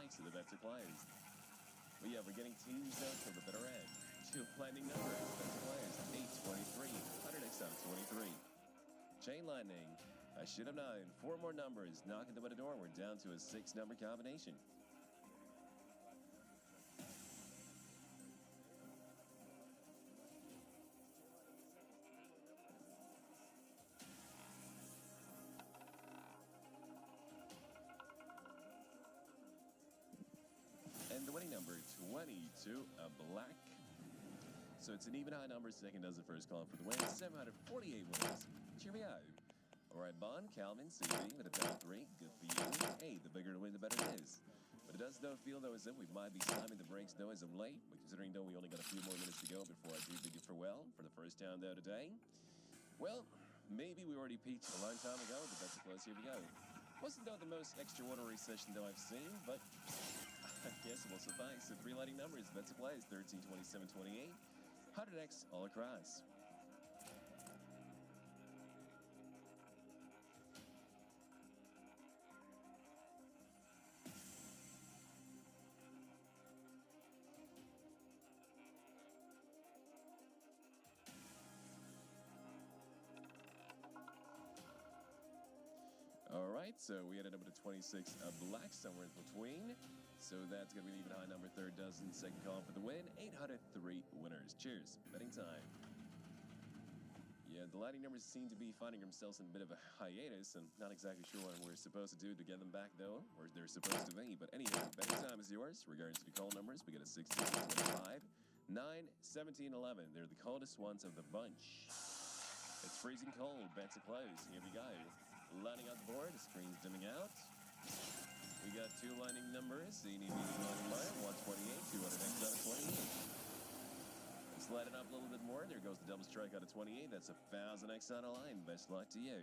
spikes of the bets are closed. Well, yeah, we're getting teams out from the better end. Two lightning numbers, bets are closed. 823, 100x out of 23. Chain lightning, I should have known. 4 more numbers, knocking them at the door. We're down to a 6-number combination. And the winning number, 22, a black. So it's an even high number. Second does the first column for the win. 748 winners. Cheerio. All right, Bond, Calvin, CB with a top 3. Good for you. Hey, the bigger the win, the better it is. But it does, though, feel, though, as if we might be slamming the brakes, though, as I'm late. But considering, though, we only got a few more minutes to go before I do bid you farewell for the first time, though, today. Well, maybe we already peaked a long time ago, but that's close. Here we go. Wasn't, though, the most extraordinary session, though, I've seen, but I guess it will suffice. So 3 lighting numbers, bets of plays, 13, 27, 28. 100x all across. All right, so we ended up with a 26 black somewhere in between. So that's going to be an even high number. Third dozen, second column for the win. 803 winners. Cheers. Betting time. Yeah, the lightning numbers seem to be finding themselves in a bit of a hiatus. I'm not exactly sure what we're supposed to do to get them back, though, or they're supposed to be. But anyway, betting time is yours. Regarding to the call numbers, we got a 16, 25, 9, 17, 11. They're the coldest ones of the bunch. It's freezing cold. Bets are closed. Here we go. Lining on the board. The screen's dimming out. We got 2 lining numbers. Eeny, meeny, miny, miny. 128, 200x out of 28. Let's light it up a little bit more. There goes the double strike out of 28. That's 1,000x on a line. Best luck to you.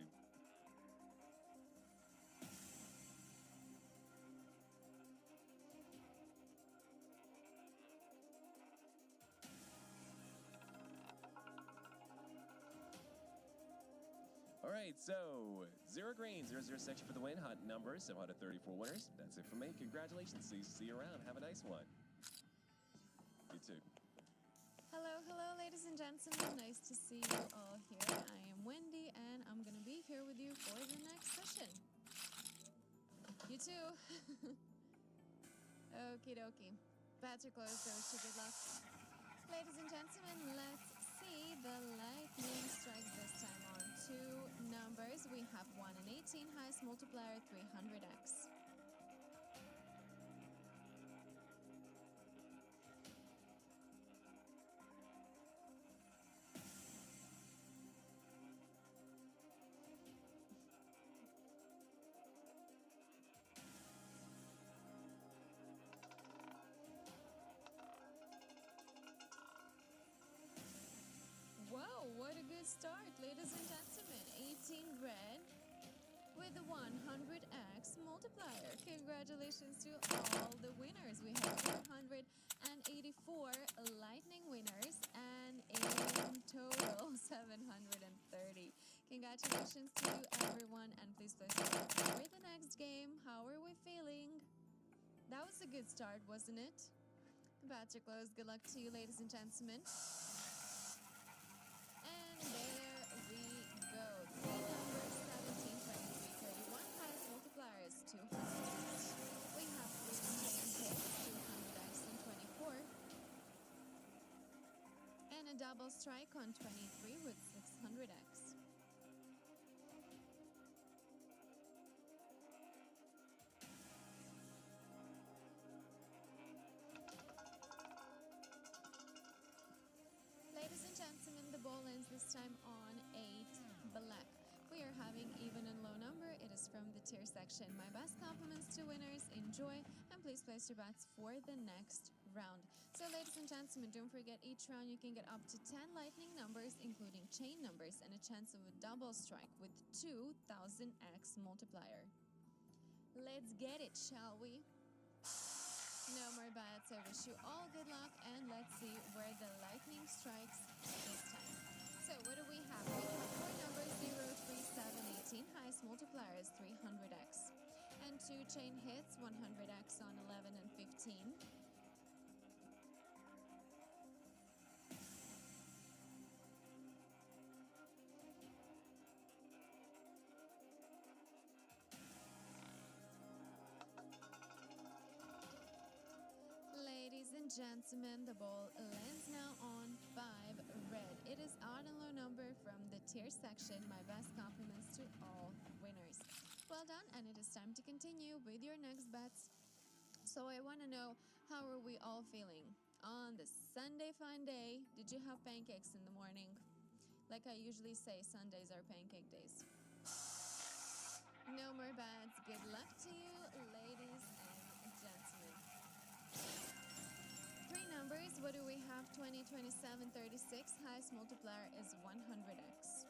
All right, so 0 green, 0 section for the win. Hot numbers, 734 winners. That's it for me. Congratulations. See you around. Have a nice one. You too. Hello, ladies and gentlemen. Nice to see you all here. I am Wendy, and I'm going to be here with you for the next session. You too. Okie dokie. Bets are closed, so wish you good luck. Ladies and gentlemen, let's see the lightning strikes this time on 2 numbers. We have 1 and 18, highest multiplier 300x. Whoa, what a good start, ladies and gentlemen. 18 red with the 100x multiplier. Congratulations to all the winners. We have 484 lightning winners and in total 730. Congratulations to you, everyone, and please place for the next game. How are we feeling? That was a good start, wasn't it? The bets are closed. Good luck to you, ladies and gentlemen. Go. 3 numbers, 17, 23, 31. Highest multipliers, 200. We have 3 hits, 200x and 24. And a double strike on 23 with 600x. Ladies and gentlemen, the ball ends this time on 8 black. We are having even and low number. It is from the tier section. My best compliments to winners. Enjoy, and please place your bets for the next round. So, ladies and gentlemen, don't forget each round you can get up to 10 lightning numbers, including chain numbers, and a chance of a double strike with 2,000x multiplier. Let's get it, shall we? No more bets. I wish you all good luck, and let's see where the lightning strikes this time. So what do we have? We have 4 numbers, 0, 3, 7, 18. Highest multiplier is 300x. And 2 chain hits, 100x on 11 and gentlemen, the ball lands now on 5 red. It is odd and low number from the tier section. My best compliments to all winners. Well done, and it is time to continue with your next bets. So I want to know, how are we all feeling on this Sunday fun day? Did you have pancakes in the morning? Like I usually say, Sundays are pancake days. No more bets. Good luck to you, ladies and gentlemen. Three numbers. What do we have? 20, 27, 36. Highest multiplier is 100x.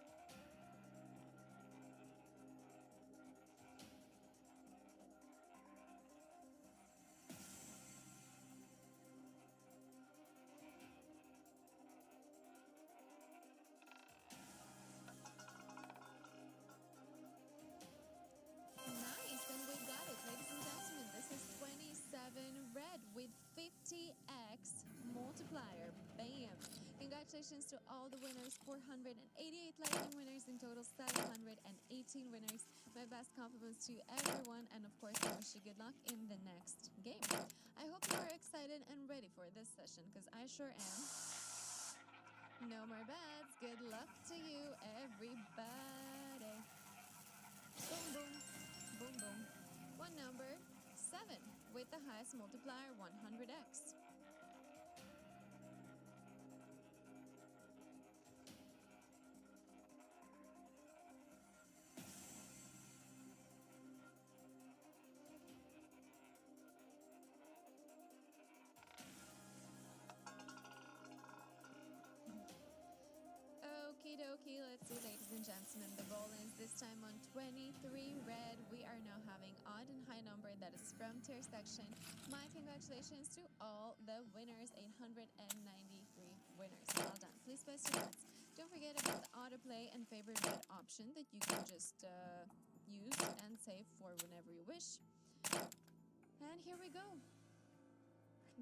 Nice, and we got it, ladies and gentlemen. This is 27 red with 50x multiplier. Bam! Congratulations to all the winners. 488 lightning winners, in total 718 winners. My best compliments to everyone, and of course I wish you good luck in the next game. I hope you are excited and ready for this session, because I sure am. No more bets. Good luck to you, everybody. Boom, boom. Boom, boom. One number, 7, with the highest multiplier, 100x. Okie dokie, let's see, ladies and gentlemen, the ball ends this time on 23 red. We are now having odd and high number that is from tier section. My congratulations to all the winners, 893 winners. Well done. Please place your bets. Don't forget about the autoplay and favorite bet option that you can just use and save for whenever you wish. And here we go.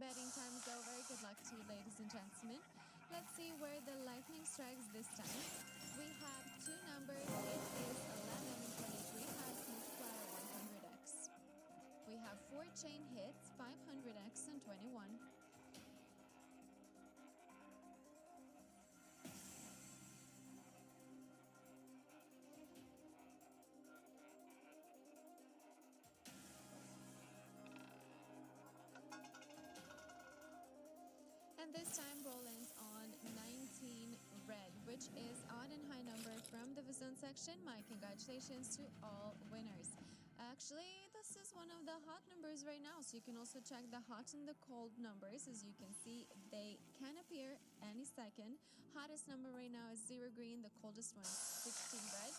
Betting time is over. Good luck to you, ladies and gentlemen. Let's see where the lightning strikes this time. We have two numbers. It is 11 and 23. Highest multiplier 100x. We have 4 chain hits, 500x and 21. And this time ball ends on 19 red, which is odd and high number from the Vizon section. My congratulations to all winners. Actually, this is one of the hot numbers right now, so you can also check the hot and the cold numbers. As you can see, they can appear any second. Hottest number right now is 0 green, the coldest one is 16 red.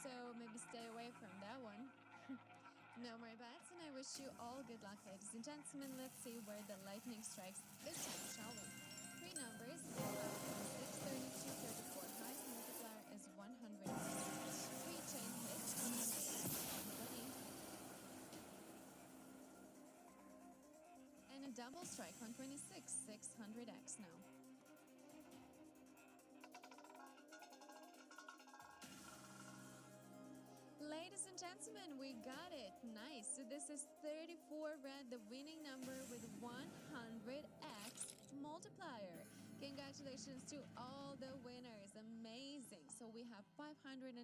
So maybe stay away from that one. No more bets, and I wish you all good luck, ladies and gentlemen. Let's see where the lightning strikes this time, shall we? Three numbers, 6, 32, 34. Highest multiplier is 100. 3 chain hits, 120. And a double strike on 26, 600x now. Ladies and gentlemen, we got it. Nice. So this is 34 red, the winning number with 100x multiplier. Congratulations to all the winners. Amazing. So we have 524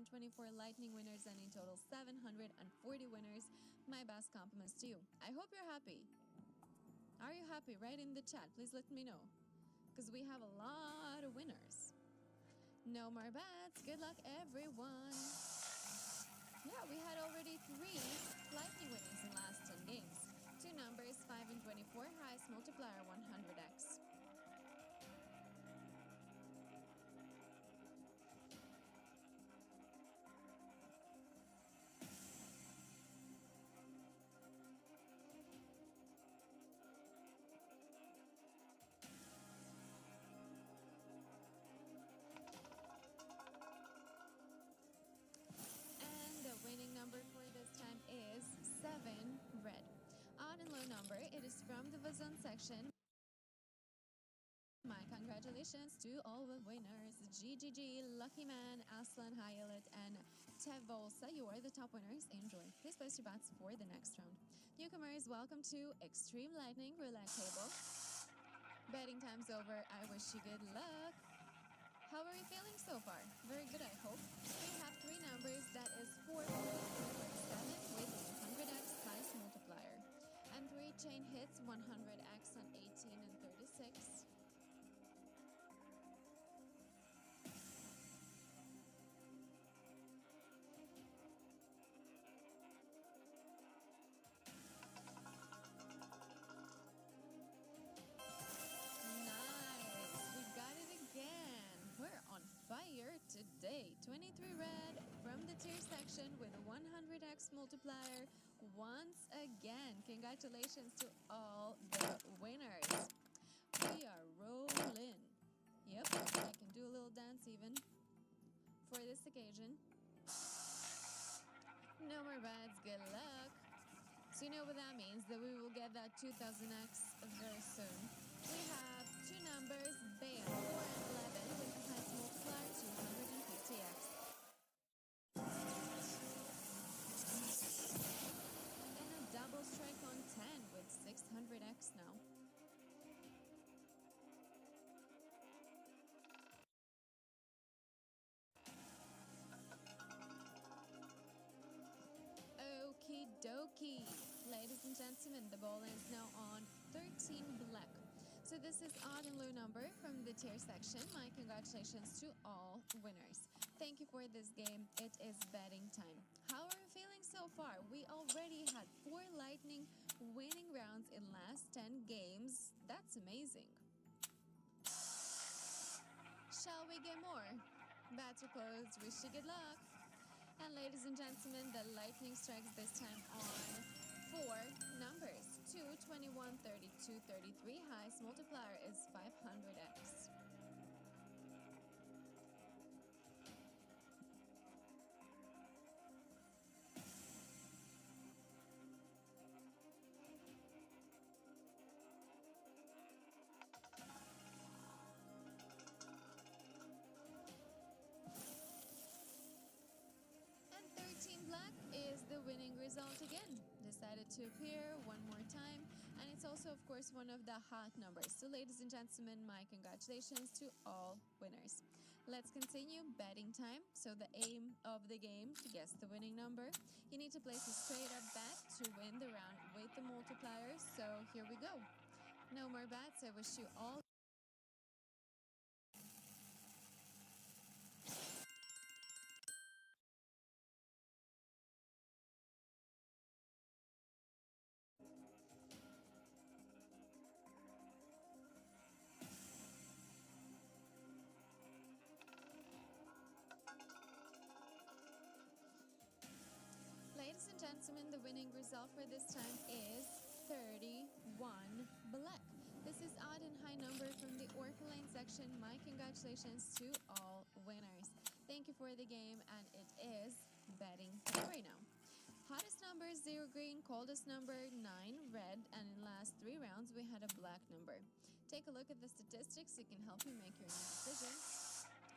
lightning winners and in total 740 winners. My best compliments to you. I hope you're happy. Are you happy? Write in the chat. Please let me know, because we have a lot of winners. No more bets. Good luck, everyone. Yeah, we had already 3 lightning winnings in last 10 games. Two numbers, 5 and 24, highest multiplier 100x. Winning number for this time is 7 red. Odd and low number, it is from the Vizon section. My congratulations to all the winners. GGG, Lucky Man, Aslan, Hayalet, and Tevolsa. You are the top winners. Enjoy. Please place your bets for the next round. Newcomers, welcome to Extreme Lightning Roulette Table. Betting time's over. I wish you good luck. How are you feeling so far? Very good, I hope. We have three numbers. That is 4, 3, 7 with 100x highest multiplier. And 3 chain hits, 100x on 18 and 36. Today, 23 red from the tier section with a 100x multiplier once again. Congratulations to all the winners. We are rolling. Yep, I can do a little dance even for this occasion. No more bets, good luck. So you know what that means, that we will get that 2000x very soon. We have two numbers, bam, 4 and 11 with the highest multiplier, 250x. And a double strike on 10 with 600x now. Okie dokie. Ladies and gentlemen, the ball is now on 13 black. So this is odd and low number from the tier section. My congratulations to all winners. Thank you for this game. It is betting time. How are you feeling so far? We already had 4 lightning winning rounds in last 10 games. That's amazing. Shall we get more? Bets are closed. Wish you good luck. And ladies and gentlemen, the lightning strikes this time on 4 numbers. 2, 21, 32, 33. Highest multiplier is 500x. And 13 black is the winning result again. Decided to appear one more time, and it's also of course one of the hot numbers. So ladies and gentlemen, my congratulations to all winners. Let's continue betting time. So the aim of the game, to guess the winning number, you need to place a straight up bet to win the round with the multiplier. So here we go. No more bets. I wish you all Ladies and gentlemen, the winning result for this time is 31 black. This is odd and high number from the Oracle Lane section. My congratulations to all winners. Thank you for the game, and it is betting time right now. Hottest number 0 green, coldest number 9 red, and in last 3 rounds we had a black number. Take a look at the statistics, it can help you make your new decision.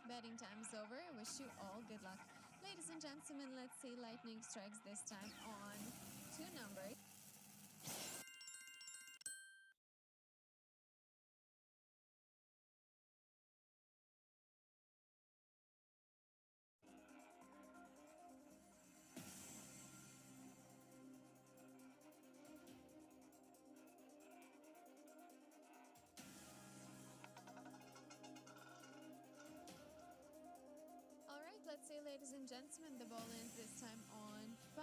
Betting time is over. I wish you all good luck. Ladies and gentlemen, let's see lightning strikes this time on 2 numbers. Let's see, ladies and gentlemen, the ball ends this time on 5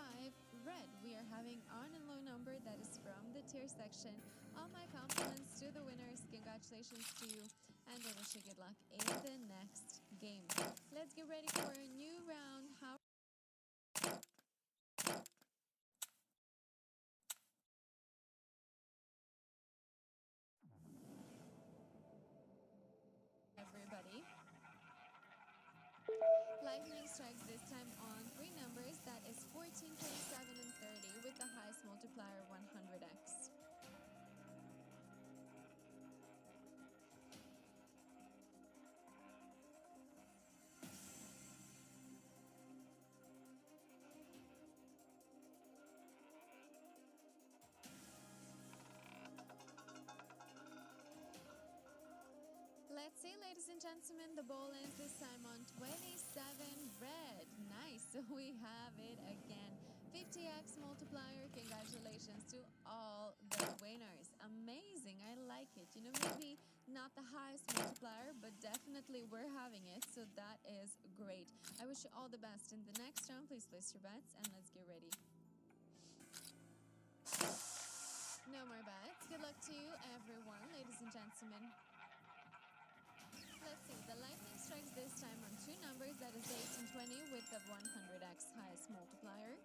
red. We are having on and low number that is from the tier section. All my compliments to the winners. Congratulations to you, and I wish you good luck in the next game. Let's get ready for a new round. Everybody. Lightning strikes this time on 3 numbers. That is 14, 27, and 30 with the highest multiplier 100x. Ladies and gentlemen, the ball ends this time on 27 red. Nice. So we have it again. 50x multiplier. Congratulations to all the winners. Amazing. I like it. You know, maybe not the highest multiplier, but definitely we're having it. So that is great. I wish you all the best in the next round. Please place your bets and let's get ready. No more bets. Good luck to you, everyone, ladies and gentlemen. Let's see. The lightning strikes this time on two numbers. That is 8 and 20 with the 100x highest multiplier.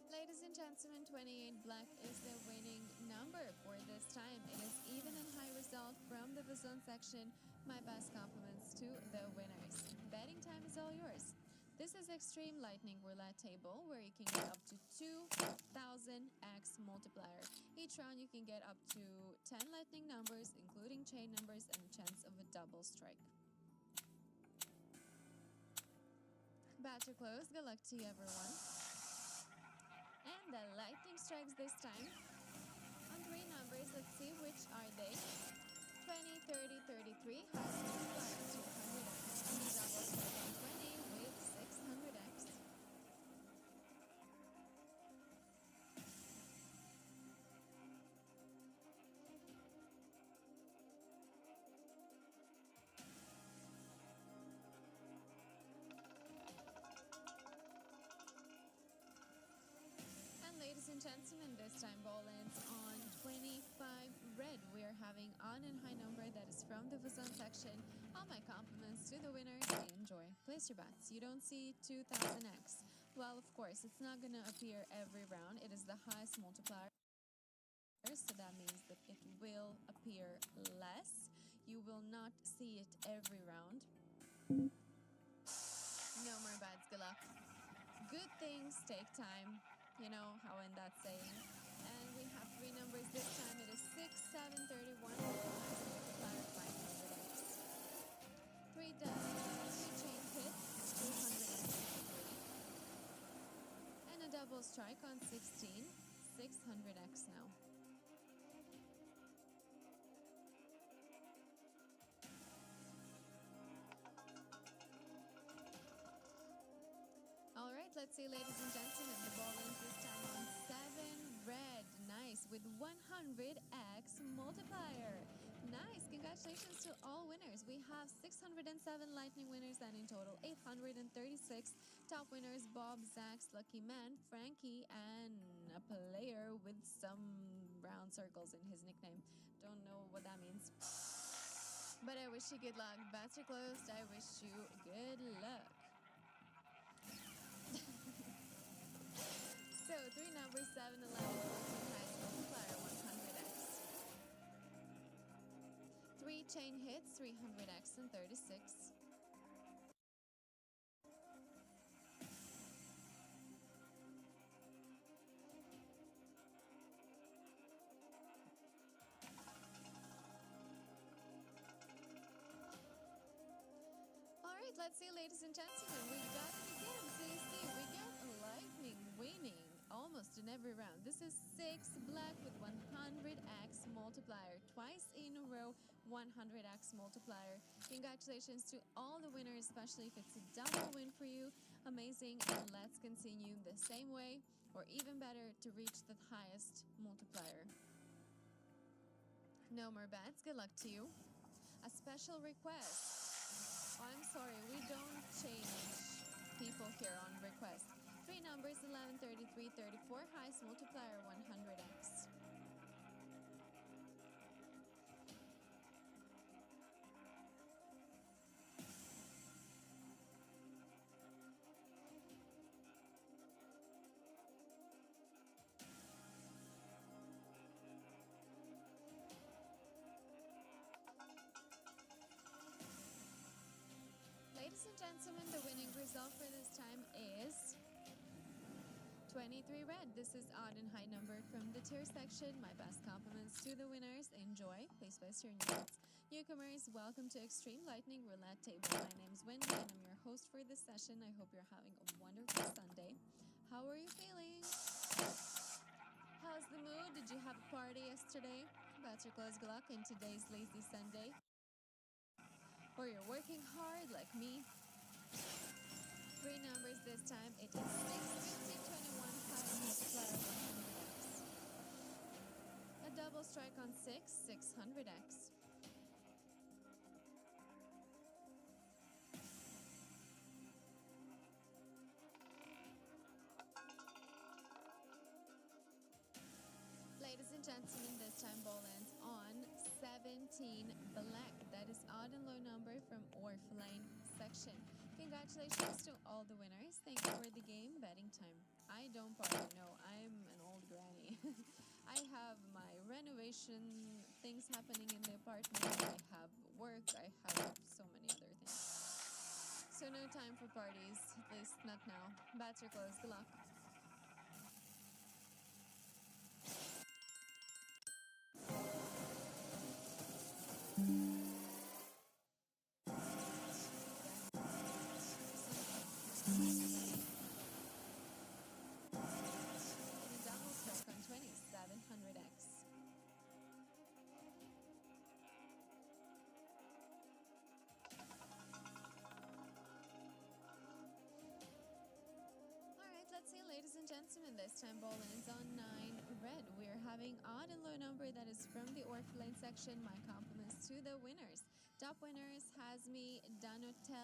Ladies and gentlemen, 28 black is the winning number for this time. It is even and high result from the Vazon section. My best compliments to the winners. Betting time is all yours. This is Extreme Lightning Roulette table where you can get up to 2,000x multiplier. Each round you can get up to 10 lightning numbers, including chain numbers and a chance of a double strike. Bets are closed. Good luck to you, everyone. And the lightning strikes this time on three numbers. Let's see which are they. 20, 30, 33, highest multiplier 200x. And the double strike on 20 with 600x. Ladies and gentlemen, this time ball ends on 25 red. We are having on and high number that is from the Vazon section. All my compliments to the winners. Enjoy. Place your bets. You don't see 2,000x. Well, of course, it's not going to appear every round. It is the highest multiplier. So that means that it will appear less. You will not see it every round. No more bets. Good luck. Good things take time. You know how in that saying. And we have three numbers this time. It is 6, 7, 31. Multiplier 500x. 3 chain hits, 200x. And a double strike on 16, 600x now. Let's see, ladies and gentlemen, the ball ends this time on 7 red. Nice, with 100x multiplier. Nice, congratulations to all winners. We have 607 lightning winners and in total 836 top winners. Bob, Zach's, Lucky Man, Frankie, and a player with some round circles in his nickname. Don't know what that means. But I wish you good luck. Bets are closed. I wish you good luck. So, three numbers, 7, 11, 14, highest multiplier, 100x. 3 chain hits, 300x and 36. All right, let's see, ladies and gentlemen, we got it again. See, we get lightning winning almost in every round. This is 6 black with 100x multiplier. Twice in a row, 100x multiplier. Congratulations to all the winners, especially if it's a double win for you. Amazing, and let's continue the same way or even better to reach the highest multiplier. No more bets. Good luck to you. A special request. Oh, I'm sorry, we don't change people here on request. 3 numbers, 11, 33, 34, highest multiplier, 100x. Ladies and gentlemen, the winning result for this time is 28 23 red. This is odd and high number from the tier section. My best compliments to the winners. Enjoy. Please place your units. Newcomers, welcome to Extreme Lightning Roulette Table. My name is Wendy and I'm your host for this session. I hope you're having a wonderful Sunday. How are you feeling? How's the mood? Did you have a party yesterday? That's your close good luck in today's lazy Sunday. Or you're working hard like me. 3 numbers this time. It is 6, 15, 21, 5 multiplier 100x. A double strike on 6, 600x. Ladies and gentlemen, this time ball ends on 17 black. That is odd and low number from Orphalane section. Congratulations to all the winners. Thank you for the game. Betting time. I don't party, no. I'm an old granny. I have my renovation things happening in the apartment. I have work. I have so many other things. So no time for parties, at least not now. Bats are closed. Good luck. Double strike on 20, 700x. Alright, let's see, ladies and gentlemen, this time ball ends on 9 red. We're having odd and low number that is from the Orphalane section. My compliments to the winners. Top winners has me Danotel.